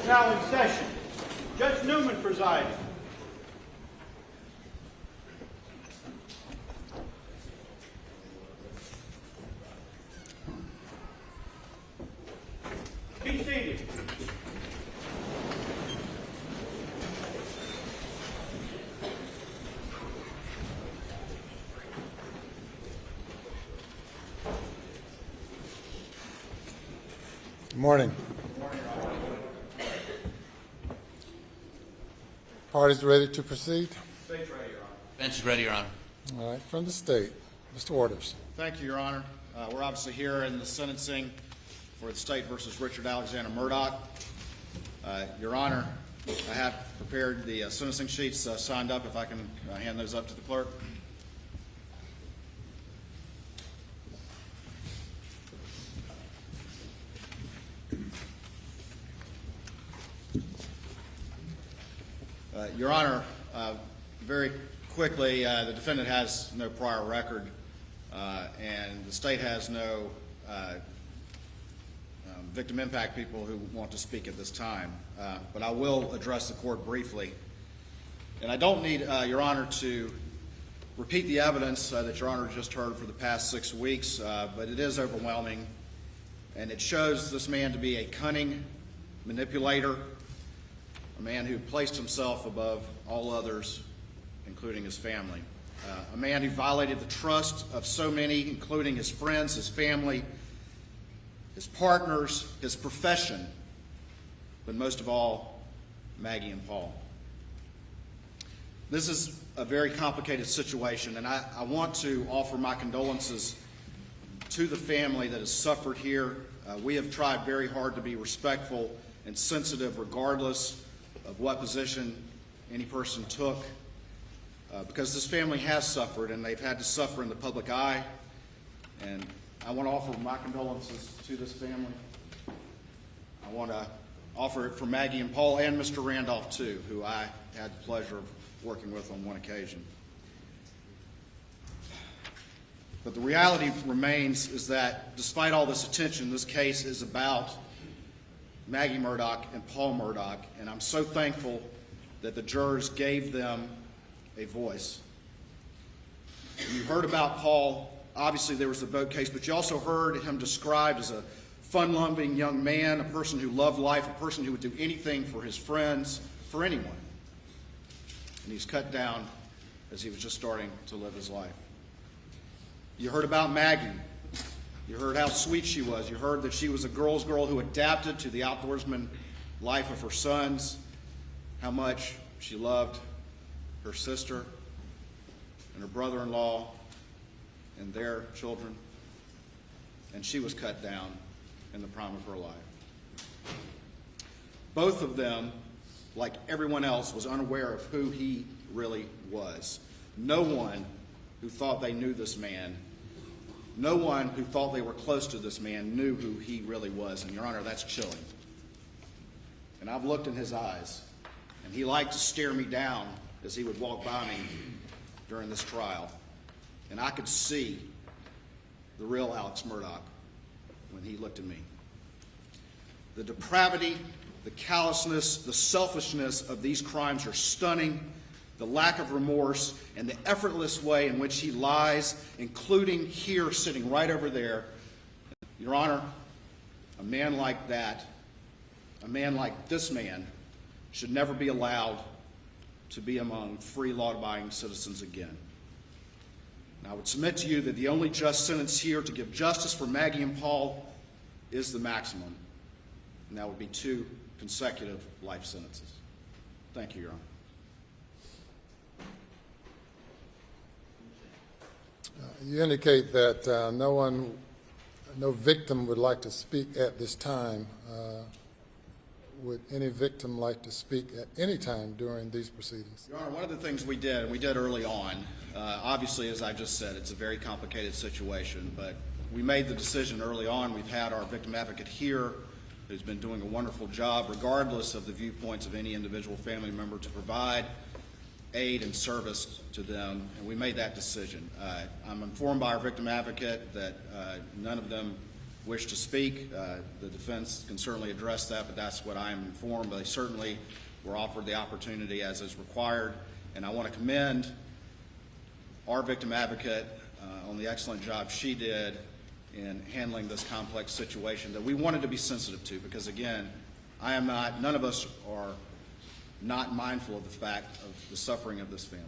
Now in session. Judge Newman presiding. Be seated. Good morning. Parties ready to proceed? State's ready, Your Honor. Bench is ready, Your Honor. All right, from the state, Mr. Waters. Thank you, Your Honor. We're obviously here in the sentencing for the state versus Richard Alexander Murdaugh. Your Honor, I have prepared the sentencing sheets signed up. If I can hand those up to the clerk. Your Honor, very quickly, the defendant has no prior record, and the state has no victim impact people who want to speak at this time. But I will address the court briefly. And I don't need, Your Honor, to repeat the evidence that Your Honor just heard for the past 6 weeks, but it is overwhelming, and it shows this man to be a cunning manipulator, a man who placed himself above all others, including his family. A man who violated the trust of so many, including his friends, his family, his partners, his profession, but most of all, Maggie and Paul. This is a very complicated situation, and I want to offer my condolences to the family that has suffered here. We have tried very hard to be respectful and sensitive regardless of what position any person took, because this family has suffered, and they've had to suffer in the public eye. And I want to offer my condolences to this family. I want to offer it for Maggie and Paul and Mr. Randolph, too, who I had the pleasure of working with on one occasion. But the reality remains is that despite all this attention, this case is about Maggie Murdaugh and Paul Murdaugh, and I'm so thankful that the jurors gave them a voice. You heard about Paul. Obviously, there was the boat case, but you also heard him described as a fun-loving young man, a person who loved life, a person who would do anything for his friends, for anyone. And he's cut down as he was just starting to live his life. You heard about Maggie. You heard how sweet she was. You heard that she was a girl's girl who adapted to the outdoorsman life of her sons, how much she loved her sister and her brother-in-law and their children, and she was cut down in the prime of her life. Both of them, like everyone else, was unaware of who he really was. No one who thought they knew this man, no one who thought they were close to this man knew who he really was. And, Your Honor, that's chilling. And I've looked in his eyes, and he liked to stare me down as he would walk by me during this trial. And I could see the real Alex Murdaugh when he looked at me. The depravity, the callousness, the selfishness of these crimes are stunning. The lack of remorse and the effortless way in which he lies, including here sitting right over there. Your Honor, a man like that, a man like this man, should never be allowed to be among free, law-abiding citizens again. And I would submit to you that the only just sentence here to give justice for Maggie and Paul is the maximum, and that would be 2 consecutive life sentences. Thank you, Your Honor. You indicate that no victim would like to speak at this time. Would any victim like to speak at any time during these proceedings? Your Honor, one of the things we did early on, obviously, as I just said, it's a very complicated situation, but we made the decision early on. We've had our victim advocate here who's been doing a wonderful job, regardless of the viewpoints of any individual family member, to provide aid and service to them, and we made that decision. I'm informed by our victim advocate that none of them wish to speak. The defense can certainly address that, but that's what I am informed. They certainly were offered the opportunity as is required. And I want to commend our victim advocate on the excellent job she did in handling this complex situation that we wanted to be sensitive to, because again, none of us are not mindful of the fact of the suffering of this family.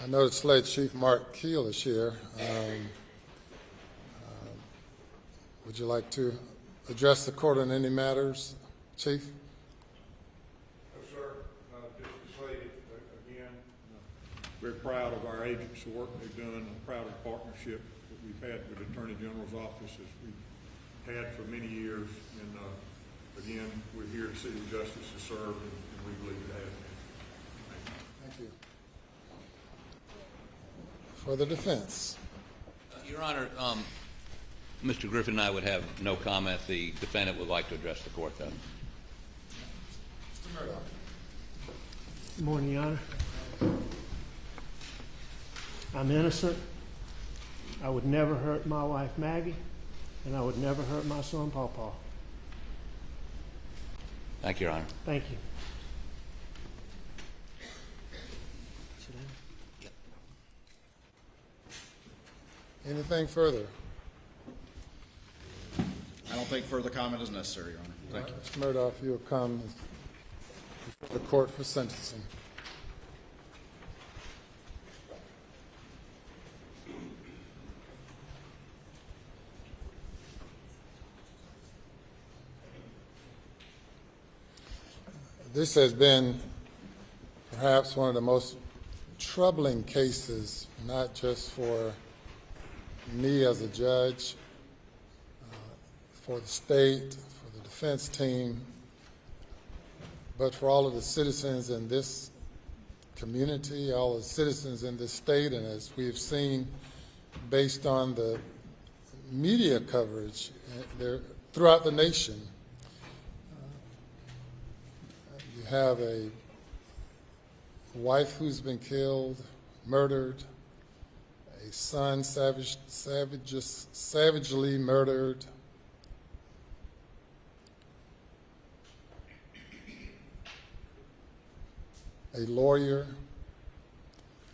I noticed Sled Chief Mark Keel is here. Would you like to address the court on any matters, Chief? No, sir. Just to say again, very proud of our agents, the work they've done. I'm proud of the partnership that we've had with the Attorney General's office as we've had for many years. And again, we're here to see the justice is served, and we believe it has been. Thank you. For the defense. Your Honor, Mr. Griffin and I would have no comment. The defendant would like to address the court, though. Mr. Murdaugh. Good morning, Your Honor. I'm innocent. I would never hurt my wife, Maggie, and I would never hurt my son, Paw Paw. Thank you, Your Honor. Thank you. Anything further? I don't think further comment is necessary, Your Honor. Thank you. Mr. Murdaugh, if you'll come before the court for sentencing. This has been perhaps one of the most troubling cases, not just for me as a judge, for the state, for the defense team, but for all of the citizens in this community, all the citizens in this state, and as we've seen based on the media coverage throughout the nation. You have a wife who's been killed, murdered, a son savagely murdered, a lawyer,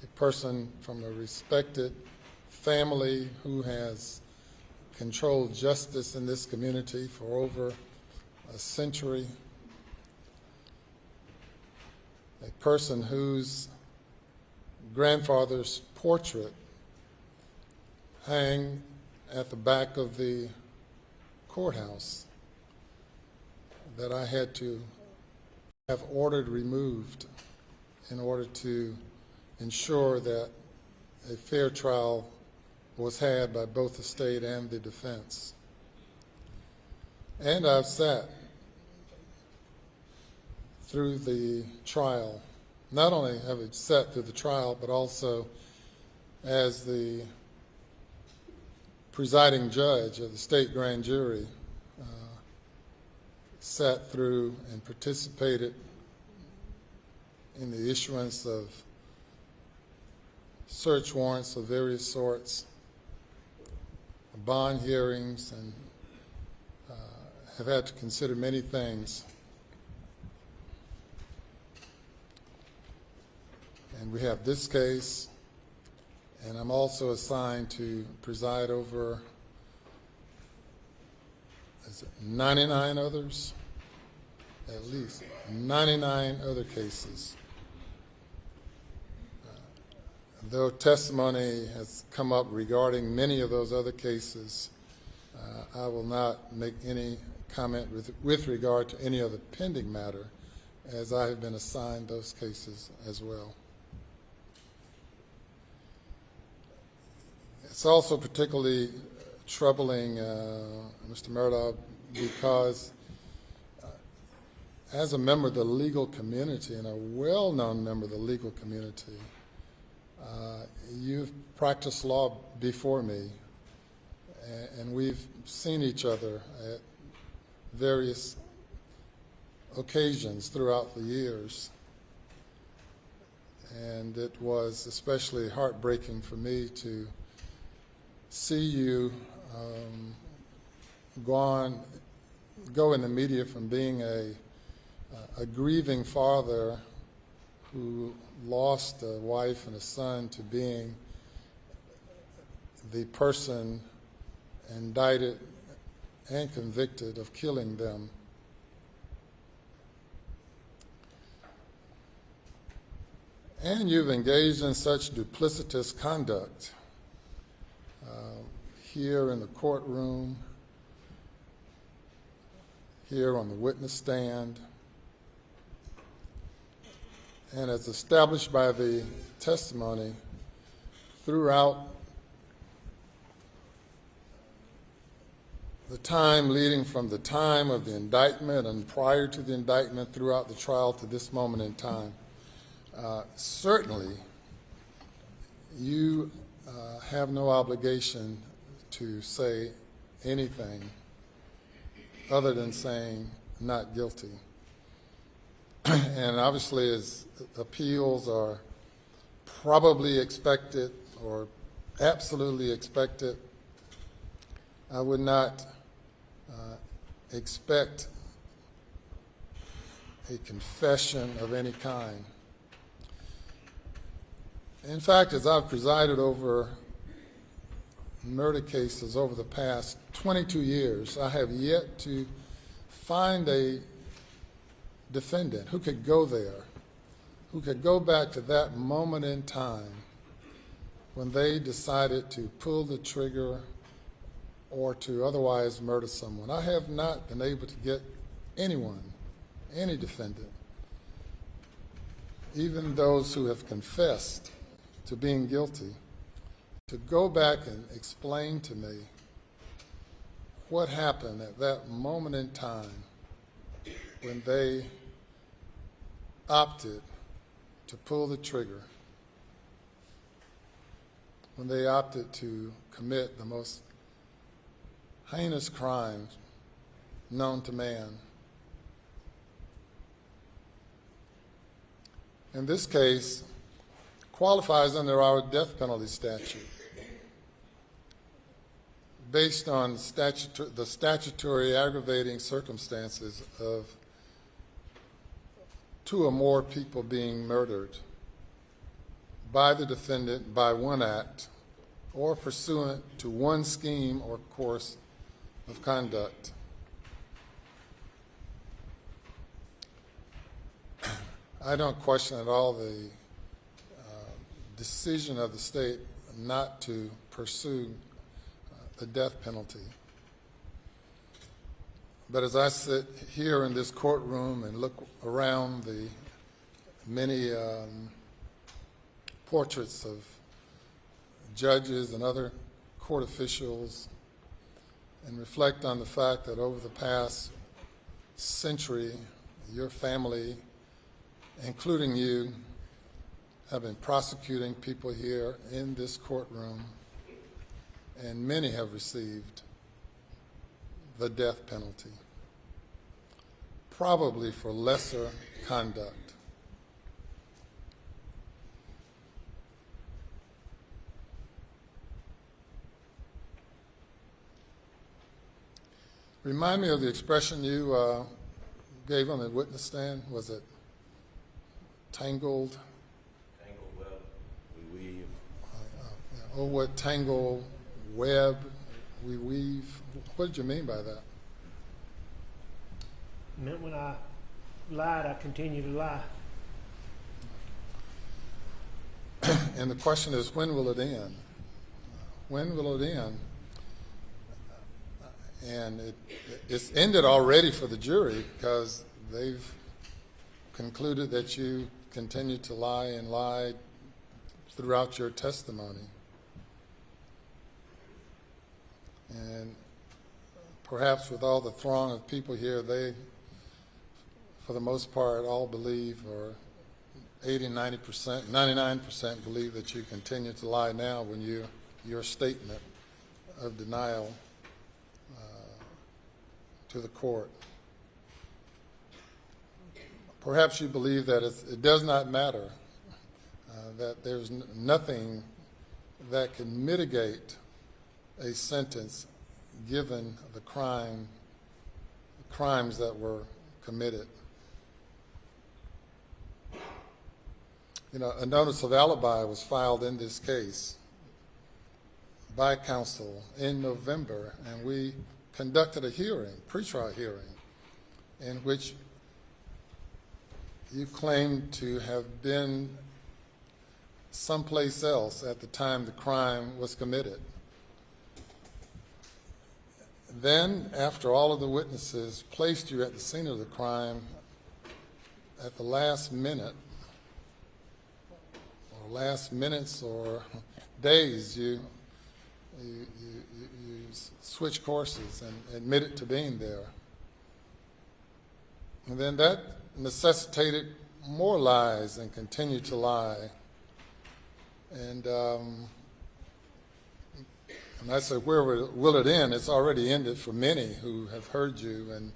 a person from a respected family who has controlled justice in this community for over a century, a person whose grandfather's portrait hang at the back of the courthouse that I had to have ordered removed in order to ensure that a fair trial was had by both the state and the defense. And I've sat through the trial. Not only have I sat through the trial, but also as the presiding judge of the state grand jury, sat through and participated in the issuance of search warrants of various sorts, bond hearings, and have had to consider many things. And we have this case, and I'm also assigned to preside over 99 others, at least 99 other cases. Though testimony has come up regarding many of those other cases, I will not make any comment with regard to any other pending matter, as I have been assigned those cases as well. It's also particularly troubling, Mr. Murdaugh, because as a member of the legal community and a well-known member of the legal community, you've practiced law before me, and we've seen each other at various occasions throughout the years. And it was especially heartbreaking for me to see you go in the media from being a grieving father who lost a wife and a son to being the person indicted and convicted of killing them. And you've engaged in such duplicitous conduct here in the courtroom, here on the witness stand, and as established by the testimony throughout the time leading from the time of the indictment and prior to the indictment throughout the trial to this moment in time. Certainly, you have no obligation to say anything other than saying not guilty. And obviously, as appeals are probably expected or absolutely expected, I would not expect a confession of any kind. In fact, as I've presided over murder cases over the past 22 years, I have yet to find a defendant who could go there, who could go back to that moment in time when they decided to pull the trigger or to otherwise murder someone. I have not been able to get anyone, any defendant, even those who have confessed to being guilty, to go back and explain to me what happened at that moment in time when they opted to pull the trigger, when they opted to commit the most heinous crimes known to man. In this case, qualifies under our death penalty statute based on the statutory aggravating circumstances of two or more people being murdered by the defendant by one act or pursuant to one scheme or course of conduct. I don't question at all the decision of the state not to pursue the death penalty. But as I sit here in this courtroom and look around the many portraits of judges and other court officials and reflect on the fact that over the past century, your family, including you, have been prosecuting people here in this courtroom, and many have received the death penalty, probably for lesser conduct. Remind me of the expression you gave on the witness stand. Was it tangled? Tangled web, we weave. Oh, what tangled web we weave. What did you mean by that? It meant when I lied, I continue to lie. And the question is, when will it end? When will it end? And it's ended already for the jury because they've concluded that you continued to lie and lied throughout your testimony. And perhaps with all the throng of people here, they, for the most part, all believe, or 80, 90%, 99% believe that you continue to lie now when your statement of denial to the court. Perhaps you believe that it does not matter, that there's nothing that can mitigate a sentence given the crimes that were committed. You know, a notice of alibi was filed in this case by counsel in November, and we conducted a hearing, pretrial hearing, in which you claimed to have been someplace else at the time the crime was committed. Then, after all of the witnesses placed you at the scene of the crime, at the last minute, or last minutes or days, you switched courses and admitted to being there. And then that necessitated more lies and continued to lie. And I say, where will it end? It's already ended for many who have heard you and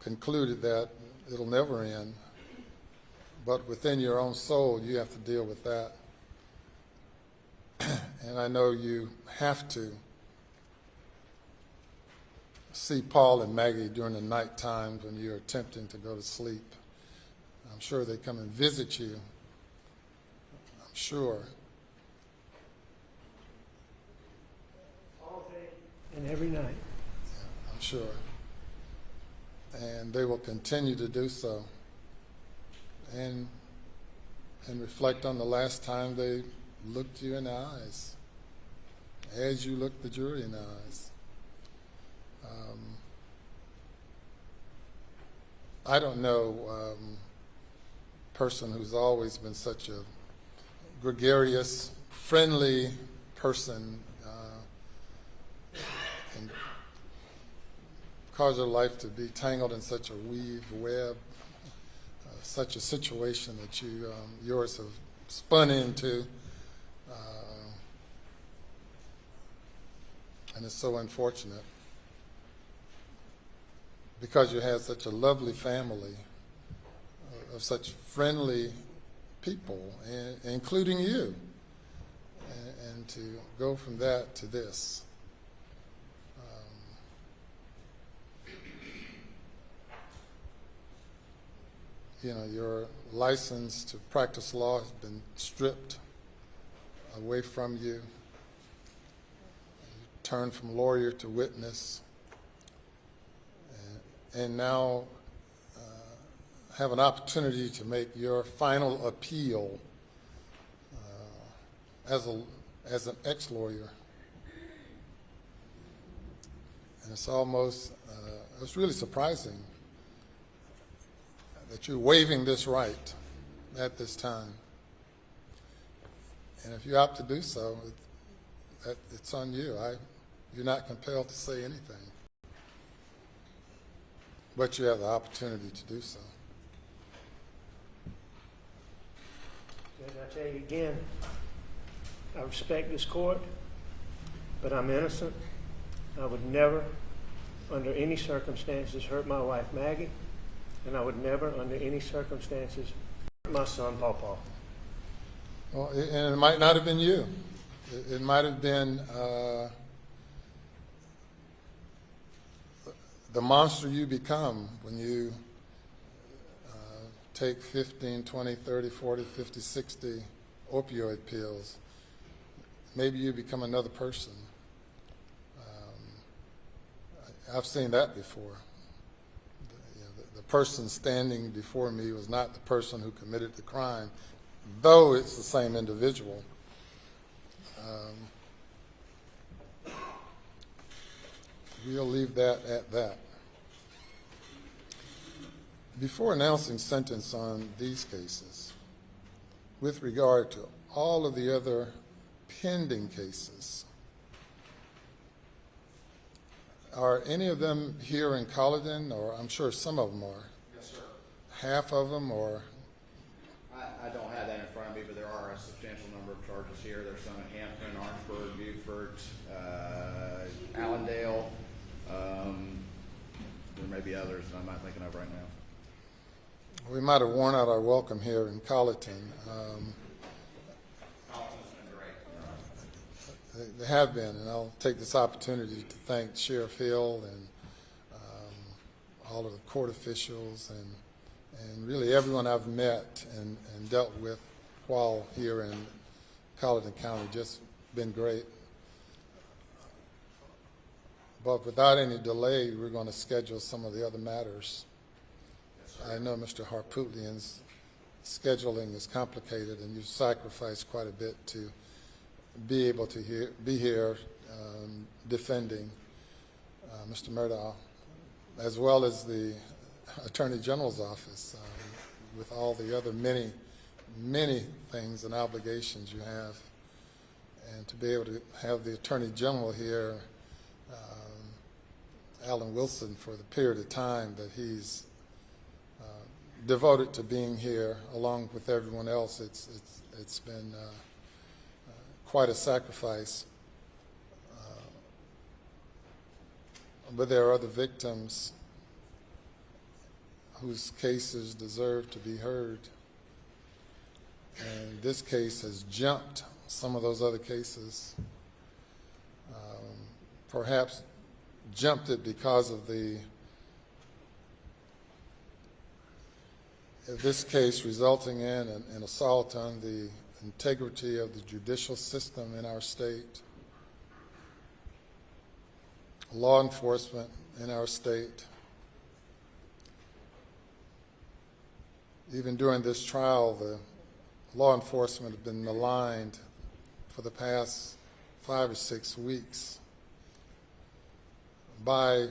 concluded that it'll never end. But within your own soul, you have to deal with that. And I know you have to see Paul and Maggie during the night times when you're attempting to go to sleep. I'm sure they come and visit you. I'm sure. All day and every night. Yeah, I'm sure. And they will continue to do so. And reflect on the last time they looked you in the eyes, as you looked the jury in the eyes. I don't know person who's always been such a gregarious, friendly person and cause your life to be tangled in such a web, such a situation that yours have spun into. And it's so unfortunate because you had such a lovely family of such friendly people, including you, and to go from that to this. You know, your license to practice law has been stripped away from you. Turned from lawyer to witness, and now have an opportunity to make your final appeal as an ex-lawyer. And it's almost, it's really surprising that you're waiving this right at this time. And if you opt to do so, it's on you. You're not compelled to say anything. But you have the opportunity to do so. Judge, I tell you again, I respect this court, but I'm innocent. I would never, under any circumstances, hurt my wife, Maggie, and I would never, under any circumstances, hurt my son, Paul. Well, and it might not have been you. It might have been the monster you become when you take 15, 20, 30, 40, 50, 60 opioid pills. Maybe you become another person. I've seen that before. The person standing before me was not the person who committed the crime, though it's the same individual. We'll leave that at that. Before announcing sentence on these cases, with regard to all of the other pending cases, are any of them here in Colleton, or I'm sure some of them are? Yes, sir. Half of them, or? I don't have that in front of me, but there are a substantial number of charges here. There's some in Hampton, Orangeburg, Beaufort, Allendale. There may be others that I'm not thinking of right now. We might have worn out our welcome here in Colleton. They have been, and I'll take this opportunity to thank Sheriff Hill and all of the court officials and really everyone I've met and dealt with while here in Colleton County. Just been great. But without any delay, we're going to schedule some of the other matters. I know Mr. Harpootlian's scheduling is complicated, and you've sacrificed quite a bit to be able to be here defending Mr. Murdaugh, as well as the Attorney General's office, with all the other many things and obligations you have. And to be able to have the Attorney General here, Alan Wilson, for the period of time that he's devoted to being here, along with everyone else, it's been quite a sacrifice. But there are other victims whose cases deserve to be heard. And this case has jumped some of those other cases. Perhaps jumped it because of this case resulting in an assault on the integrity of the judicial system in our state, law enforcement in our state. Even during this trial, the law enforcement have been maligned for the past 5 or 6 weeks by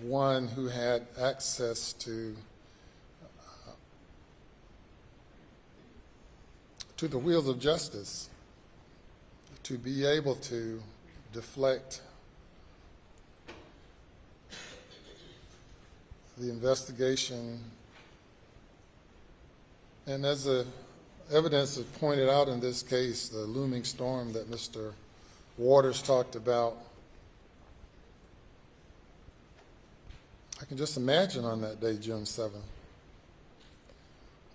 one who had access to the wheels of justice, to be able to deflect the investigation. And as the evidence is pointed out in this case, the looming storm that Mr. Waters talked about, I can just imagine on that day, June 7th,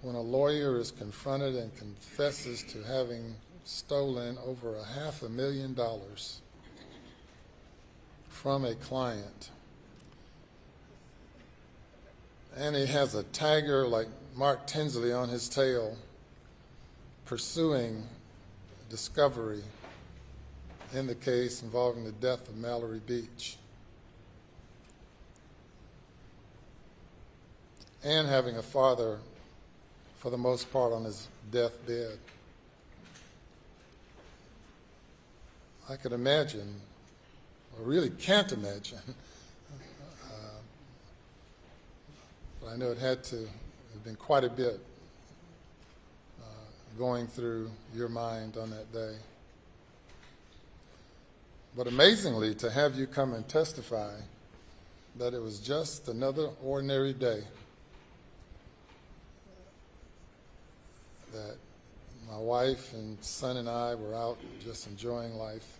when a lawyer is confronted and confesses to having stolen over $500,000 from a client, and he has a tiger like Mark Tinsley on his tail pursuing discovery in the case involving the death of Mallory Beach, and having a father, for the most part, on his deathbed. I could imagine, or really can't imagine, but I know it had to have been quite a bit going through your mind on that day. But amazingly, to have you come and testify that it was just another ordinary day, that my wife and son and I were out just enjoying life.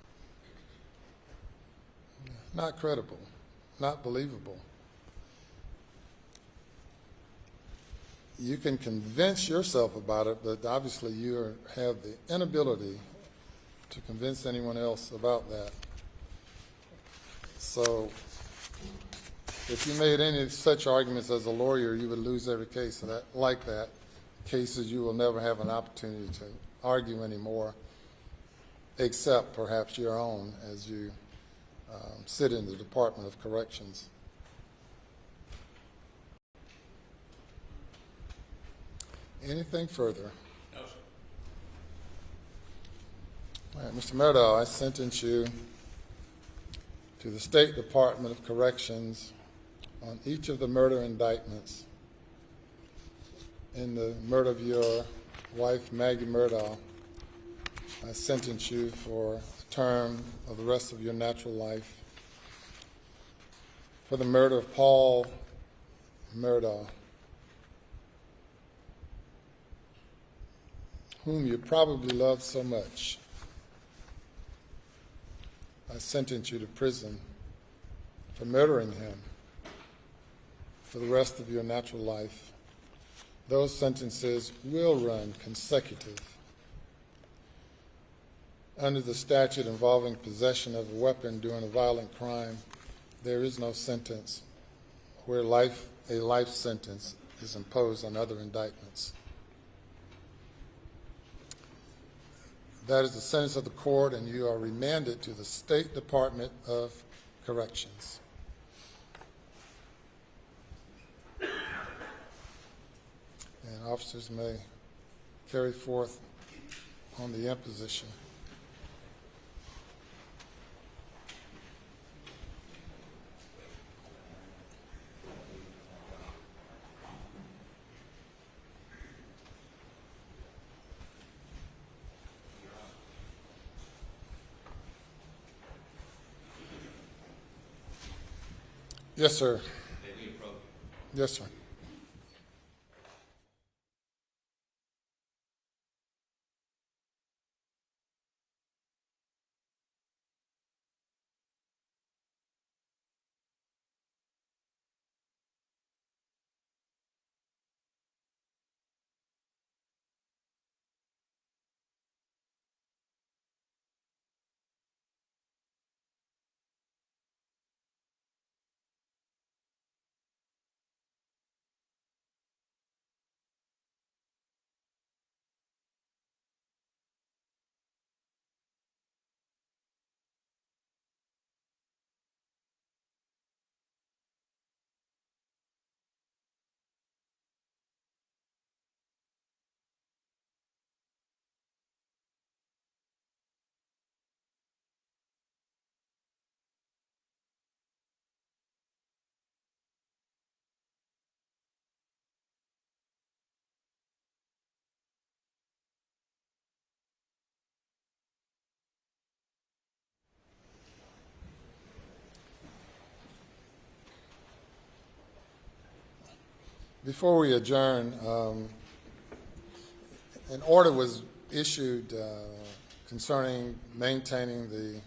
Not credible, not believable. You can convince yourself about it, but obviously you have the inability to convince anyone else about that. So if you made any such arguments as a lawyer, you would lose every case like that. Cases you will never have an opportunity to argue anymore, except perhaps your own as you sit in the Department of Corrections. Anything further? No, sir. All right, Mr. Murdaugh, I sentence you to the State Department of Corrections on each of the murder indictments in the murder of your wife, Maggie Murdaugh. I sentence you for a term of the rest of your natural life for the murder of Paul Murdaugh, whom you probably loved so much. I sentence you to prison for murdering him for the rest of your natural life. Those sentences will run consecutive. under the statute involving possession of a weapon during a violent crime, there is no sentence where a life sentence is imposed on other indictments. That is the sentence of the court, and you are remanded to the State Department of Corrections. And officers may carry forth on the imposition. Yes, sir. Yes, sir. Before we adjourn, an order was issued concerning maintaining the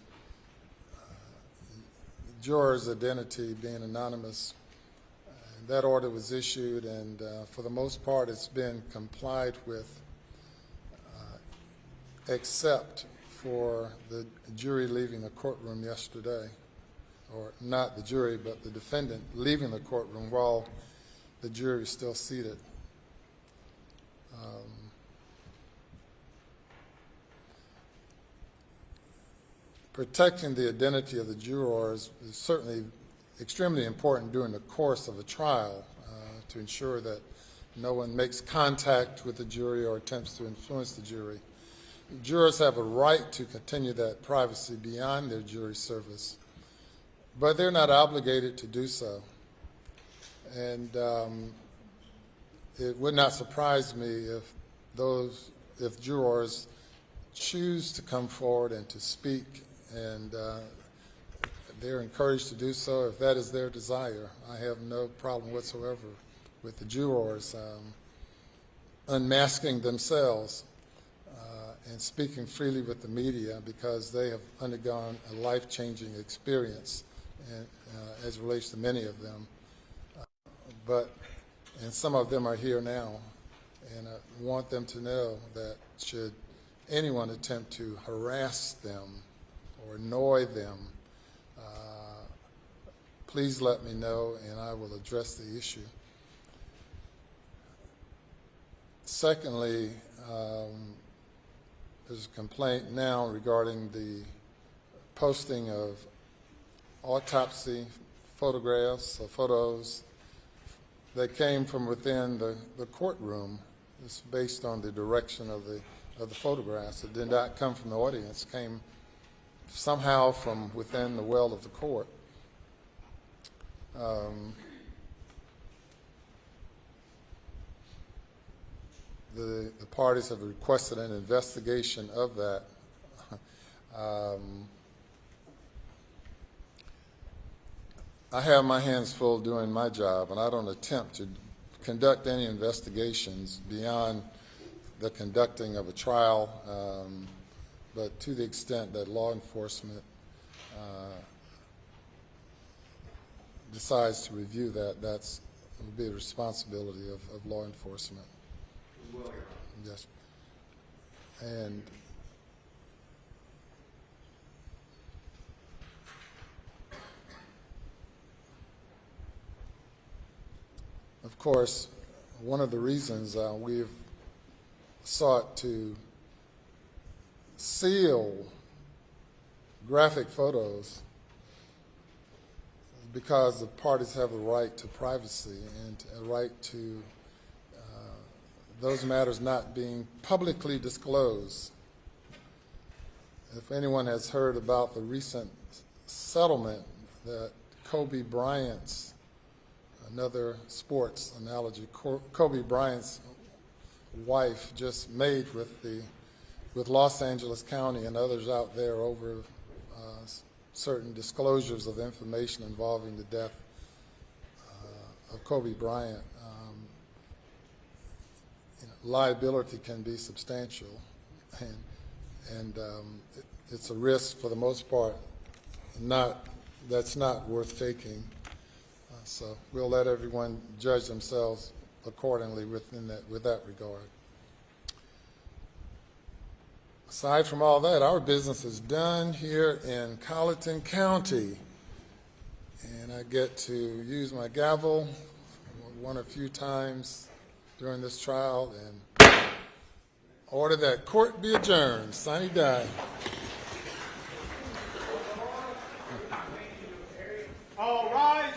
juror's identity being anonymous. That order was issued, and for the most part it's been complied with, except for the jury leaving the courtroom yesterday, or not the jury, but the defendant leaving the courtroom while the jury is still seated. Protecting the identity of the jurors is certainly extremely important during the course of a trial to ensure that no one makes contact with the jury or attempts to influence the jury. Jurors have a right to continue that privacy beyond their jury service, but they're not obligated to do so. And it would not surprise me if jurors choose to come forward and to speak, and they're encouraged to do so if that is their desire. I have no problem whatsoever with the jurors unmasking themselves and speaking freely with the media, because they have undergone a life-changing experience as it relates to many of them. And some of them are here now, and I want them to know that should anyone attempt to harass them or annoy them, please let me know and I will address the issue. Secondly, there's a complaint now regarding the posting of autopsy photographs or photos that came from within the courtroom. It's based on the direction of the photographs. It did not come from the audience. It came somehow from within the well of the court. The parties have requested an investigation of that. I have my hands full doing my job, and I don't attempt to conduct any investigations beyond the conducting of a trial, but to the extent that law enforcement decides to review that, that will be the responsibility of law enforcement. Yes. And Of course, one of the reasons we've sought to seal graphic photos is because the parties have a right to privacy and a right to those matters not being publicly disclosed. If anyone has heard about the recent settlement that Kobe Bryant's, another sports analogy, Kobe Bryant's wife just made with Los Angeles County and others out there over certain disclosures of information involving the death of Kobe Bryant, liability can be substantial, and it's a risk for the most part that's not worth taking. So we'll let everyone judge themselves accordingly with that regard. Aside from all that, our business is done here in Colleton County, and I get to use my gavel one or few times during this trial and order that court be adjourned. Sine die. All rise.